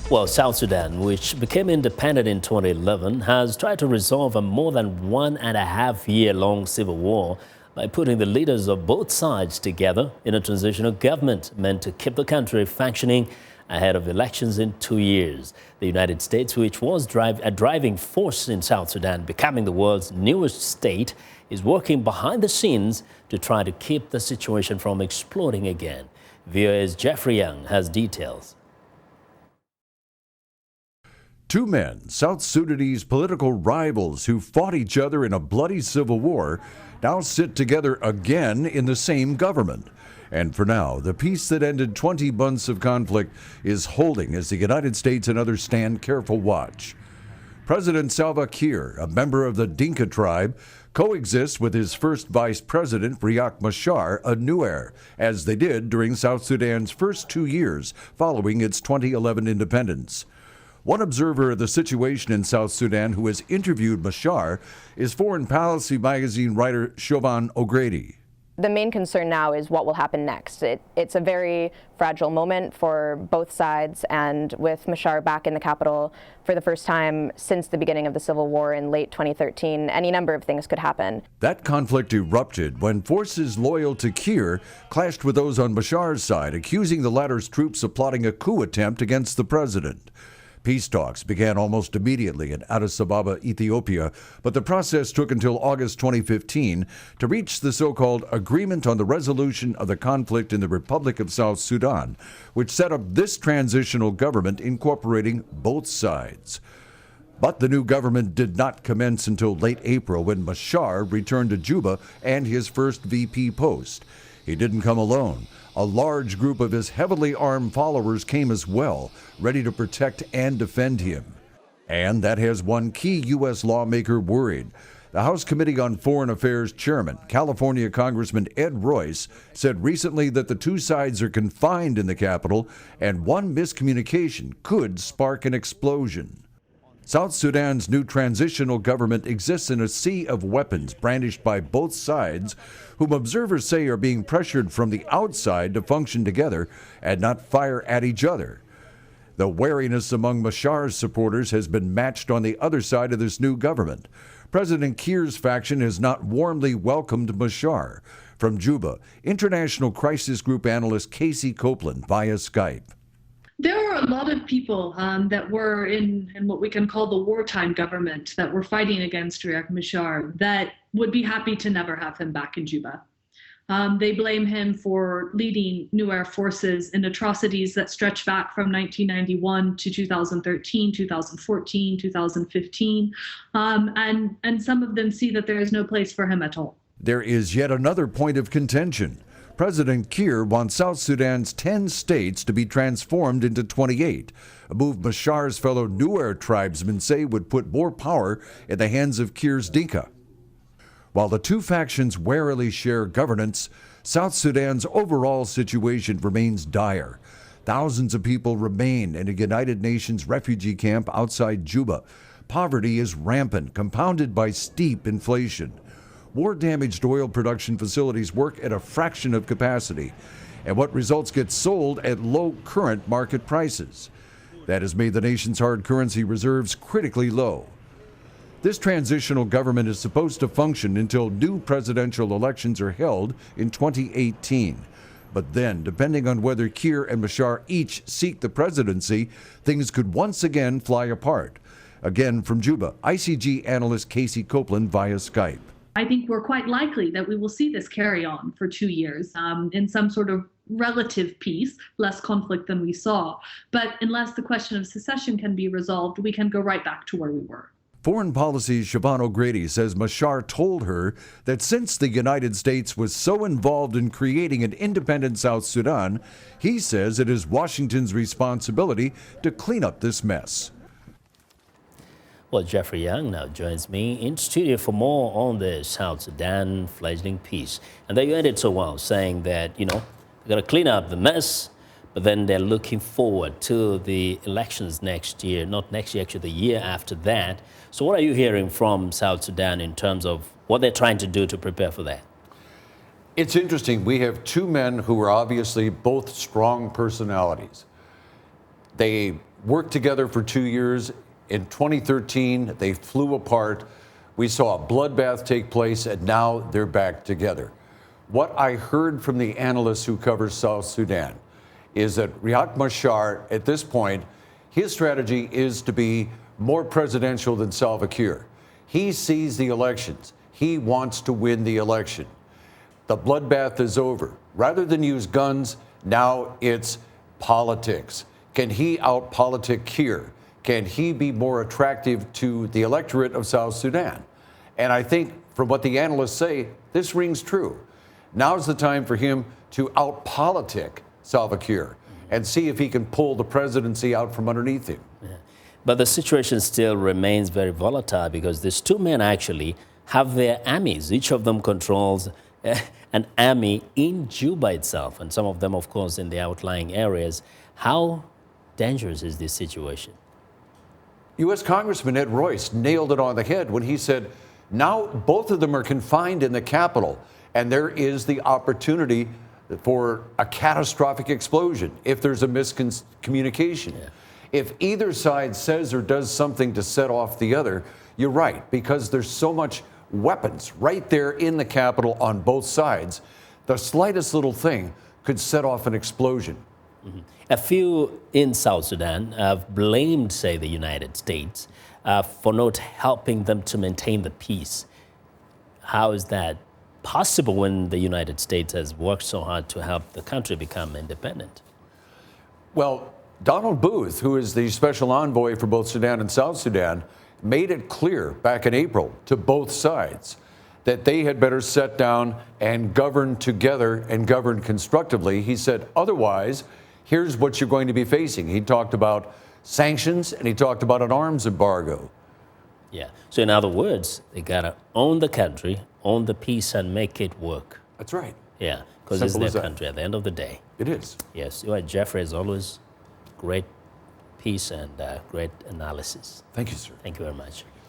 Well, South Sudan, which became independent in 2011, has tried to resolve a more than 1.5-year-long civil war by putting the leaders of both sides together in a transitional government meant to keep the country functioning ahead of elections in 2 years. The United States, which was a driving force in South Sudan, becoming the world's newest state, is working behind the scenes to try to keep the situation from exploding again. VOA's Jeffrey Young has details. Two men, South Sudanese political rivals who fought each other in a bloody civil war, now sit together again in the same government. And for now, the peace that ended 20 months of conflict is holding as the United States and others stand careful watch. President Salva Kiir, a member of the Dinka tribe, coexists with his first vice president, Riek Machar, a Nuer, as they did during South Sudan's first 2 years following its 2011 independence. One observer of the situation in South Sudan who has interviewed Machar is Foreign Policy magazine writer Siobhan O'Grady. The main concern now is what will happen next. It's a very fragile moment for both sides, and with Machar back in the capital for the first time since the beginning of the civil war in late 2013, any number of things could happen. That conflict erupted when forces loyal to Kiir clashed with those on Machar's side, accusing the latter's troops of plotting a coup attempt against the president. Peace talks began almost immediately in Addis Ababa, Ethiopia, but the process took until August 2015 to reach the so-called Agreement on the Resolution of the Conflict in the Republic of South Sudan, which set up this transitional government incorporating both sides. But the new government did not commence until late April when Machar returned to Juba and his first VP post. He didn't come alone. A large group of his heavily armed followers came as well, ready to protect and defend him. And that has one key U.S. lawmaker worried. The House Committee on Foreign Affairs chairman, California Congressman Ed Royce, said recently that the two sides are confined in the capital and one miscommunication could spark an explosion. South Sudan's new transitional government exists in a sea of weapons brandished by both sides, whom observers say are being pressured from the outside to function together and not fire at each other. The wariness among Machar's supporters has been matched on the other side of this new government. President Kiir's faction has not warmly welcomed Machar. From Juba, International Crisis Group analyst Casey Copeland via Skype. There are a lot of people that were in what we can call the wartime government that were fighting against Riek Machar that would be happy to never have him back in Juba. They blame him for leading Nuer forces in atrocities that stretch back from 1991 to 2013, 2014, 2015, and some of them see that there is no place for him at all. There is yet another point of contention. President Kiir wants South Sudan's 10 states to be transformed into 28, a move Machar's fellow Nuer tribesmen say would put more power in the hands of Kiir's Dinka. While the two factions warily share governance, South Sudan's overall situation remains dire. Thousands of people remain in a United Nations refugee camp outside Juba. Poverty is rampant, compounded by steep inflation. War-damaged oil production facilities work at a fraction of capacity, and what results get sold at low current market prices. That has made the nation's hard currency reserves critically low. This transitional government is supposed to function until new presidential elections are held in 2018. But then, depending on whether Kiir and Machar each seek the presidency, things could once again fly apart. Again from Juba, ICG analyst Casey Copeland via Skype. I think we're quite likely that we will see this carry on for 2 years in some sort of relative peace, less conflict than we saw. But unless the question of secession can be resolved, we can go right back to where we were. Foreign Policy's Siobhan O'Grady says Machar told her that since the United States was so involved in creating an independent South Sudan, he says it is Washington's responsibility to clean up this mess. Well, Jeffrey Young now joins me in studio for more on the South Sudan fledgling peace. And they ended so well, saying that, they're going to clean up the mess, but then they're looking forward to the elections next year, not next year, actually the year after that. So what are you hearing from South Sudan in terms of what they're trying to do to prepare for that? It's interesting. We have two men who are obviously both strong personalities. They worked together for 2 years. In 2013, they flew apart. We saw a bloodbath take place, and now they're back together. What I heard from the analysts who cover South Sudan is that Riek Machar, at this point, his strategy is to be more presidential than Salva Kiir. He sees the elections. He wants to win the election. The bloodbath is over. Rather than use guns, now it's politics. Can he out-politic Kiir? Can he be more attractive to the electorate of South Sudan? And I think from what the analysts say, this rings true. Now's the time for him to out-politic Salva Kiir and see if he can pull the presidency out from underneath him. Yeah. But the situation still remains very volatile because these two men actually have their armies. Each of them controls an army in Juba itself, and some of them, of course, in the outlying areas. How dangerous is this situation? U.S. Congressman Ed Royce nailed it on the head when he said, now both of them are confined in the capital, and there is the opportunity for a catastrophic explosion if there's a miscommunication. Yeah. If either side says or does something to set off the other, you're right, because there's so much weapons right there in the capital on both sides. The slightest little thing could set off an explosion. Mm-hmm. A few in South Sudan have blamed, say, the United States for not helping them to maintain the peace. How is that possible when the United States has worked so hard to help the country become independent? Well, Donald Booth, who is the special envoy for both Sudan and South Sudan, made it clear back in April to both sides that they had better sit down and govern together and govern constructively. He said, otherwise, here's what you're going to be facing. He talked about sanctions and he talked about an arms embargo. Yeah. So in other words, they got to own the country, own the peace, and make it work. That's right. Yeah, because it's their country at the end of the day. It is. Yes. You are, Jeffrey, as always, great piece and great analysis. Thank you, sir. Thank you very much.